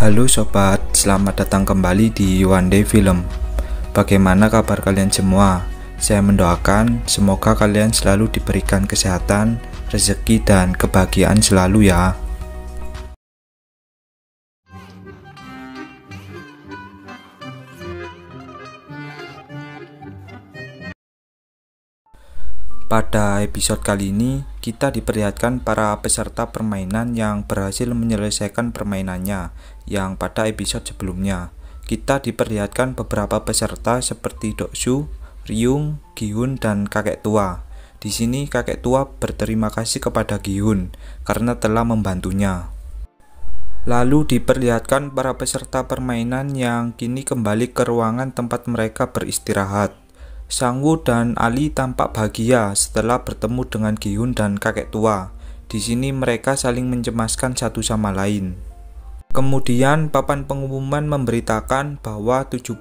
Halo sobat, selamat datang kembali di One Day Film. Bagaimana kabar kalian semua? Saya mendoakan semoga kalian selalu diberikan kesehatan, rezeki, dan kebahagiaan selalu ya. Pada episode kali ini, kita diperlihatkan para peserta permainan yang berhasil menyelesaikan permainannya yang pada episode sebelumnya. Kita diperlihatkan beberapa peserta seperti Doksu, Ryung, Gi-hun, dan kakek tua. Di sini kakek tua berterima kasih kepada Gi-hun karena telah membantunya. Lalu diperlihatkan para peserta permainan yang kini kembali ke ruangan tempat mereka beristirahat. Sang-woo dan Ali tampak bahagia setelah bertemu dengan Gi-hun dan kakek tua. Di sini mereka saling mencemaskan satu sama lain. Kemudian papan pengumuman memberitakan bahwa 79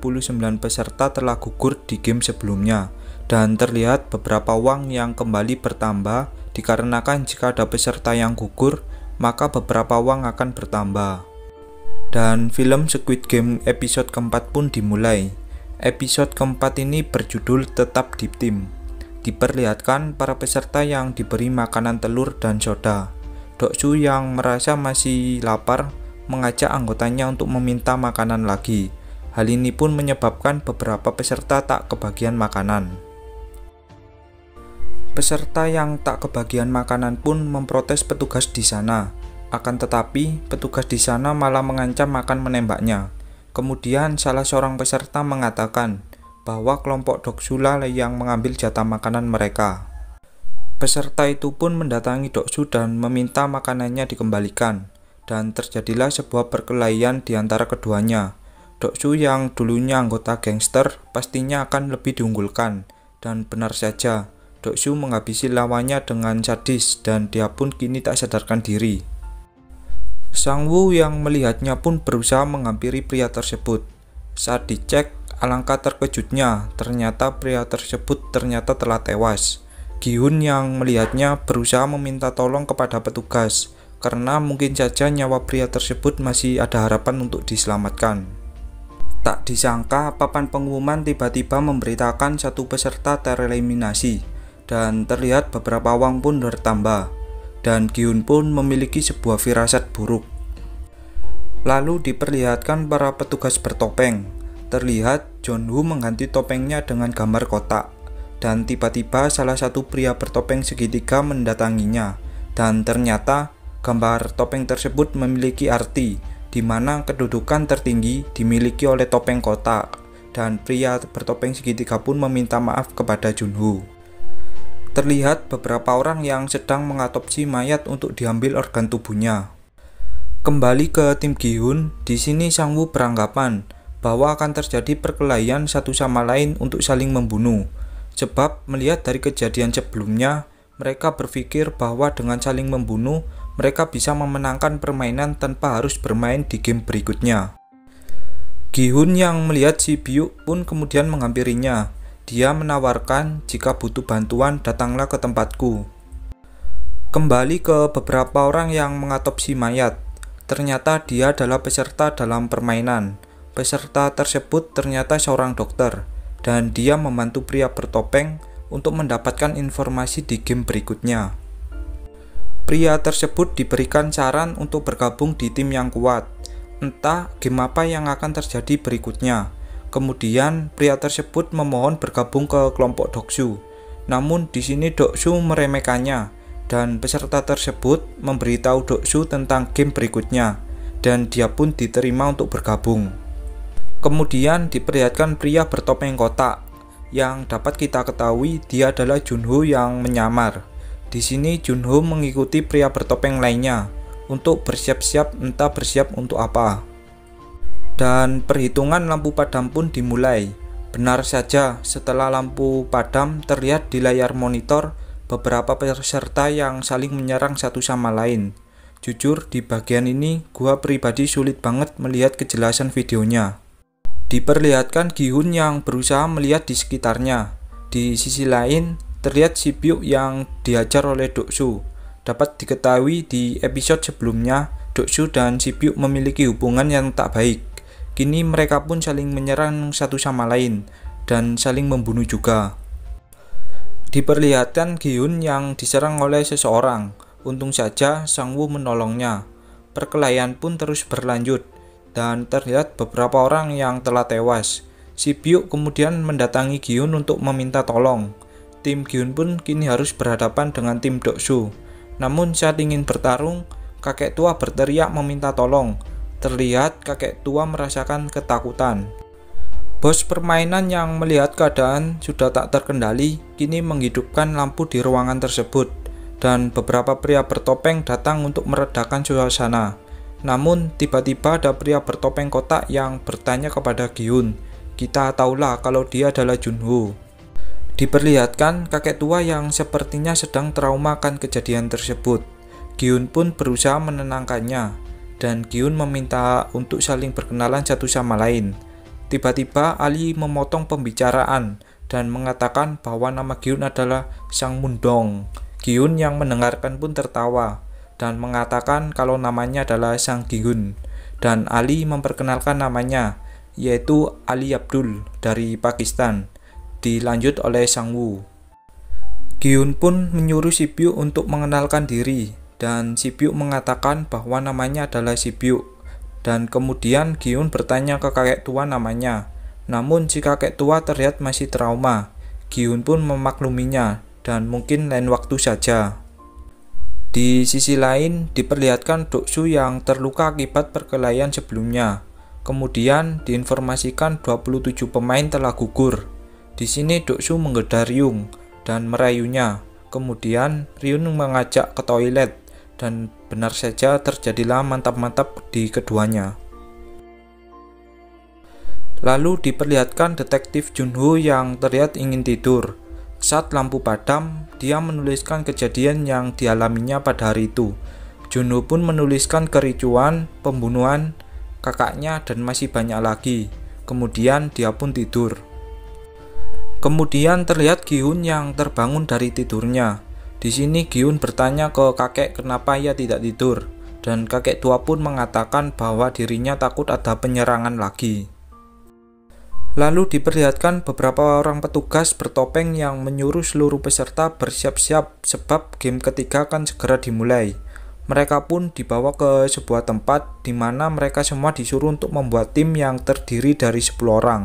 peserta telah gugur di game sebelumnya dan terlihat beberapa uang yang kembali bertambah dikarenakan jika ada peserta yang gugur maka beberapa uang akan bertambah. Dan film Squid Game episode keempat pun dimulai. Episode keempat ini berjudul Tetap di Tim. Diperlihatkan para peserta yang diberi makanan telur dan soda. Doksu yang merasa masih lapar mengajak anggotanya untuk meminta makanan lagi. Hal ini pun menyebabkan beberapa peserta tak kebagian makanan. Peserta yang tak kebagian makanan pun memprotes petugas di sana. Akan tetapi, petugas di sana malah mengancam akan menembaknya. Kemudian salah seorang peserta mengatakan bahwa kelompok Doksu lah yang mengambil jatah makanan mereka. Peserta itu pun mendatangi Doksu dan meminta makanannya dikembalikan, dan terjadilah sebuah perkelahian di antara keduanya. Doksu yang dulunya anggota gangster pastinya akan lebih diunggulkan, dan benar saja, Doksu menghabisi lawannya dengan sadis dan dia pun kini tak sadarkan diri. Sang-woo yang melihatnya pun berusaha menghampiri pria tersebut. Saat dicek, alangkah terkejutnya, ternyata pria tersebut ternyata telah tewas. Gi-hun yang melihatnya berusaha meminta tolong kepada petugas, karena mungkin saja nyawa pria tersebut masih ada harapan untuk diselamatkan. Tak disangka, papan pengumuman tiba-tiba memberitakan satu peserta tereliminasi, dan terlihat beberapa uang pun bertambah. Dan Gi-hun pun memiliki sebuah firasat buruk. Lalu diperlihatkan para petugas bertopeng. Terlihat Jeonwoo mengganti topengnya dengan gambar kotak. Dan tiba-tiba salah satu pria bertopeng segitiga mendatanginya. Dan ternyata gambar topeng tersebut memiliki arti, di mana kedudukan tertinggi dimiliki oleh topeng kotak. Dan pria bertopeng segitiga pun meminta maaf kepada Jeonwoo. Terlihat beberapa orang yang sedang mengatopsi mayat untuk diambil organ tubuhnya. Kembali ke tim Gi-hun, di sini Sang-woo beranggapan bahwa akan terjadi perkelahian satu sama lain untuk saling membunuh. Sebab melihat dari kejadian sebelumnya, mereka berpikir bahwa dengan saling membunuh, mereka bisa memenangkan permainan tanpa harus bermain di game berikutnya. Gi-hun yang melihat si Byuk pun kemudian menghampirinya. Dia menawarkan jika butuh bantuan datanglah ke tempatku. Kembali ke beberapa orang yang mengatopsi mayat. Ternyata dia adalah peserta dalam permainan. Peserta tersebut ternyata seorang dokter. Dan dia membantu pria bertopeng untuk mendapatkan informasi di game berikutnya. Pria tersebut diberikan saran untuk bergabung di tim yang kuat. Entah game apa yang akan terjadi berikutnya. Kemudian pria tersebut memohon bergabung ke kelompok Doksu. Namun di sini Doksu meremehkannya dan peserta tersebut memberitahu Doksu tentang game berikutnya dan dia pun diterima untuk bergabung. Kemudian diperlihatkan pria bertopeng kotak yang dapat kita ketahui dia adalah Junho yang menyamar. Di sini Junho mengikuti pria bertopeng lainnya untuk bersiap-siap, entah bersiap untuk apa. Dan perhitungan lampu padam pun dimulai. Benar saja, setelah lampu padam terlihat di layar monitor beberapa peserta yang saling menyerang satu sama lain. Jujur, di bagian ini gua pribadi sulit banget melihat kejelasan videonya. Diperlihatkan Gi-hun yang berusaha melihat di sekitarnya. Di sisi lain, terlihat si Byuk yang dihajar oleh Doksu. Dapat diketahui di episode sebelumnya, Doksu dan Shibyuk memiliki hubungan yang tak baik. Kini mereka pun saling menyerang satu sama lain dan saling membunuh juga. Diperlihatkan Gi-hun yang diserang oleh seseorang. Untung saja Sang-woo menolongnya. Perkelahian pun terus berlanjut dan terlihat beberapa orang yang telah tewas. Shibyuk kemudian mendatangi Gi-hun untuk meminta tolong. Tim Gi-hun pun kini harus berhadapan dengan tim Doksu. Namun saat ingin bertarung, kakek tua berteriak meminta tolong. Terlihat kakek tua merasakan ketakutan. Bos permainan yang melihat keadaan sudah tak terkendali kini menghidupkan lampu di ruangan tersebut dan beberapa pria bertopeng datang untuk meredakan suasana. Namun tiba-tiba ada pria bertopeng kotak yang bertanya kepada Gi-hun, "Kita tahulah kalau dia adalah Junho." Diperlihatkan kakek tua yang sepertinya sedang trauma akan kejadian tersebut. Gi-hun pun berusaha menenangkannya dan Gi-hun meminta untuk saling berkenalan satu sama lain. Tiba-tiba Ali memotong pembicaraan dan mengatakan bahwa nama Gi-hun adalah Sang Mundong. Gi-hun yang mendengarkan pun tertawa dan mengatakan kalau namanya adalah Sang Gi-hun. Dan Ali memperkenalkan namanya, yaitu Ali Abdul dari Pakistan, dilanjut oleh Sang-woo. Gi-hun pun menyuruh Shibyuk untuk mengenalkan diri dan Shibyuk mengatakan bahwa namanya adalah Shibyuk. Dan kemudian Gi-hun bertanya ke kakek tua namanya. Namun si kakek tua terlihat masih trauma. Gi-hun pun memakluminya dan mungkin lain waktu saja. Di sisi lain diperlihatkan Doksu yang terluka akibat perkelahian sebelumnya. Kemudian diinformasikan 27 pemain telah gugur. Di sini Doksu menggeledah Ryung dan merayunya. Kemudian Ryung mengajak ke toilet. Dan benar saja terjadilah mantap-mantap di keduanya. Lalu diperlihatkan detektif Junho yang terlihat ingin tidur. Saat lampu padam, dia menuliskan kejadian yang dialaminya pada hari itu. Junho pun menuliskan kericuan, pembunuhan kakaknya dan masih banyak lagi. Kemudian dia pun tidur. Kemudian terlihat Gi-hun yang terbangun dari tidurnya. Di sini Gi-hun bertanya ke kakek kenapa ia tidak tidur, dan kakek tua pun mengatakan bahwa dirinya takut ada penyerangan lagi. Lalu diperlihatkan beberapa orang petugas bertopeng yang menyuruh seluruh peserta bersiap-siap sebab game ketiga akan segera dimulai. Mereka pun dibawa ke sebuah tempat di mana mereka semua disuruh untuk membuat tim yang terdiri dari 10 orang.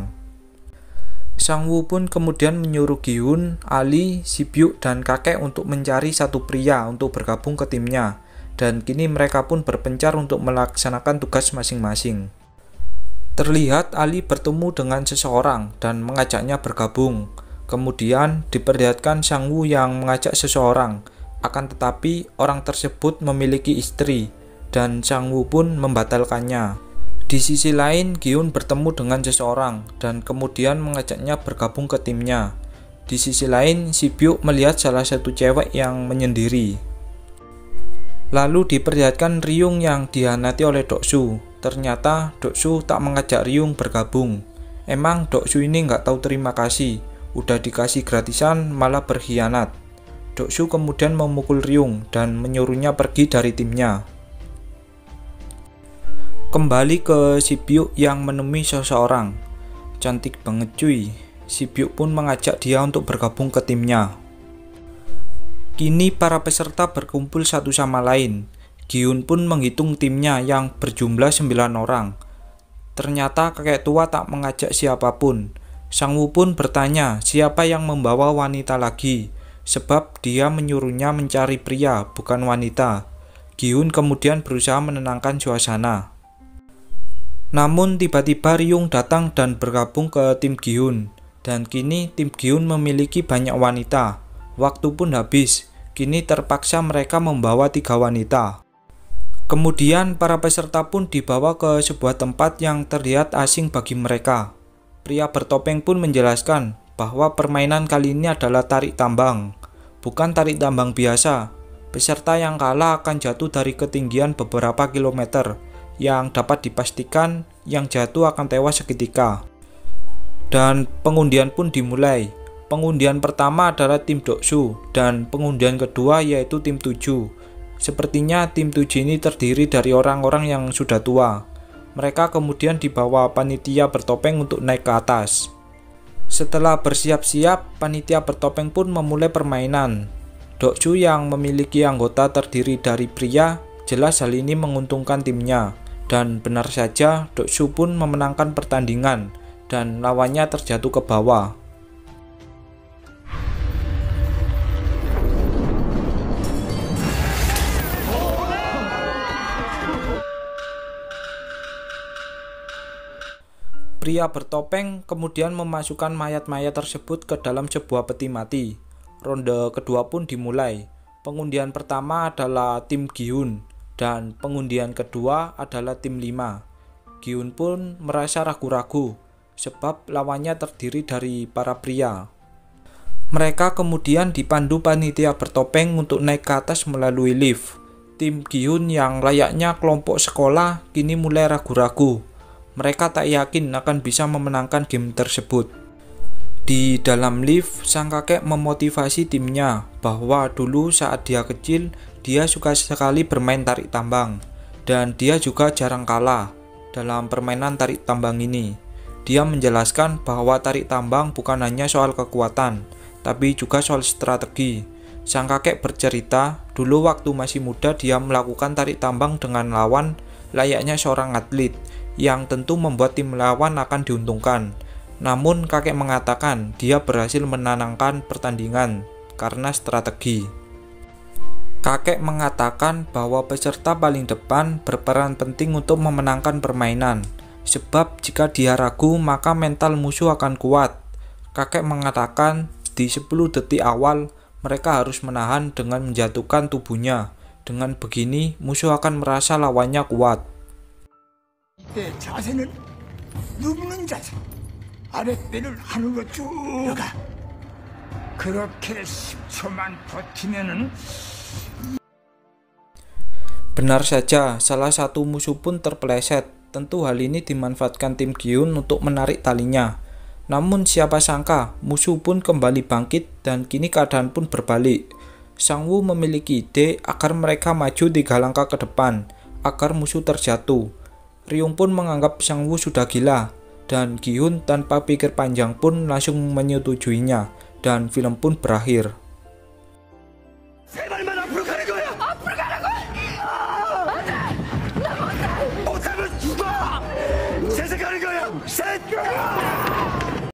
Sang-woo pun kemudian menyuruh Gi-hun, Ali, Shibyuk, dan kakek untuk mencari satu pria untuk bergabung ke timnya. Dan kini mereka pun berpencar untuk melaksanakan tugas masing-masing. Terlihat Ali bertemu dengan seseorang dan mengajaknya bergabung. Kemudian diperlihatkan Sang-woo yang mengajak seseorang. Akan tetapi orang tersebut memiliki istri dan Sang-woo pun membatalkannya. Di sisi lain, Gi-hun bertemu dengan seseorang dan kemudian mengajaknya bergabung ke timnya. Di sisi lain, Shibyuk melihat salah satu cewek yang menyendiri. Lalu diperlihatkan Ryung yang dihianati oleh Doksu. Ternyata Doksu tak mengajak Ryung bergabung. Emang Doksu ini nggak tahu terima kasih, udah dikasih gratisan malah berkhianat. Doksu kemudian memukul Ryung dan menyuruhnya pergi dari timnya. Kembali ke Shibyuk yang menemui seseorang. Cantik banget cuy. Shibyuk pun mengajak dia untuk bergabung ke timnya. Kini para peserta berkumpul satu sama lain. Gi-hun pun menghitung timnya yang berjumlah 9 orang. Ternyata kakek tua tak mengajak siapapun. Sang-woo pun bertanya siapa yang membawa wanita lagi, sebab dia menyuruhnya mencari pria bukan wanita. Gi-hun kemudian berusaha menenangkan suasana. Namun tiba-tiba Ryung datang dan bergabung ke tim Gi-hun. Dan kini tim Gi-hun memiliki banyak wanita. Waktu pun habis. Kini terpaksa mereka membawa 3 wanita. Kemudian para peserta pun dibawa ke sebuah tempat yang terlihat asing bagi mereka. Pria bertopeng pun menjelaskan bahwa permainan kali ini adalah tarik tambang. Bukan tarik tambang biasa. Peserta yang kalah akan jatuh dari ketinggian beberapa kilometer, yang dapat dipastikan yang jatuh akan tewas seketika. Dan pengundian pun dimulai. Pengundian pertama adalah tim Doksu dan pengundian kedua yaitu tim 7. Sepertinya tim 7 ini terdiri dari orang-orang yang sudah tua. Mereka kemudian dibawa panitia bertopeng untuk naik ke atas. Setelah bersiap-siap, panitia bertopeng pun memulai permainan. Doksu yang memiliki anggota terdiri dari pria, jelas hal ini menguntungkan timnya. Dan benar saja, Doksu pun memenangkan pertandingan dan lawannya terjatuh ke bawah. Pria bertopeng kemudian memasukkan mayat-mayat tersebut ke dalam sebuah peti mati. Ronde kedua pun dimulai. Pengundian pertama adalah tim Gi-hun dan pengundian kedua adalah tim 5. Gi-hun pun merasa ragu-ragu sebab lawannya terdiri dari para pria. Mereka kemudian dipandu panitia bertopeng untuk naik ke atas melalui lift. Tim Gi-hun yang layaknya kelompok sekolah kini mulai ragu-ragu. Mereka tak yakin akan bisa memenangkan game tersebut. Di dalam lift, sang kakek memotivasi timnya bahwa dulu saat dia kecil, dia suka sekali bermain tarik tambang. Dan dia juga jarang kalah dalam permainan tarik tambang ini. Dia menjelaskan bahwa tarik tambang bukan hanya soal kekuatan, tapi juga soal strategi. Sang kakek bercerita, dulu waktu masih muda dia melakukan tarik tambang dengan lawan layaknya seorang atlet, yang tentu membuat tim lawan akan diuntungkan. Namun kakek mengatakan dia berhasil menangkan pertandingan karena strategi. Kakek mengatakan bahwa peserta paling depan berperan penting untuk memenangkan permainan, sebab jika dia ragu maka mental musuh akan kuat. Kakek mengatakan di 10 detik awal mereka harus menahan dengan menjatuhkan tubuhnya. Dengan begini musuh akan merasa lawannya kuat. 자세는 눕는 자세, 아랫배를 하늘로 쭉 가. 그렇게 10초만 버티면은. Benar saja, salah satu musuh pun terpeleset. Tentu hal ini dimanfaatkan tim Gi-hun untuk menarik talinya. Namun siapa sangka musuh pun kembali bangkit dan kini keadaan pun berbalik. Sang-woo memiliki ide agar mereka maju 3 langkah ke depan agar musuh terjatuh. Ryung pun menganggap Sang-woo sudah gila, dan Gi-hun tanpa pikir panjang pun langsung menyetujuinya, dan film pun berakhir. 못하면 죽어! 제 생각인 거야!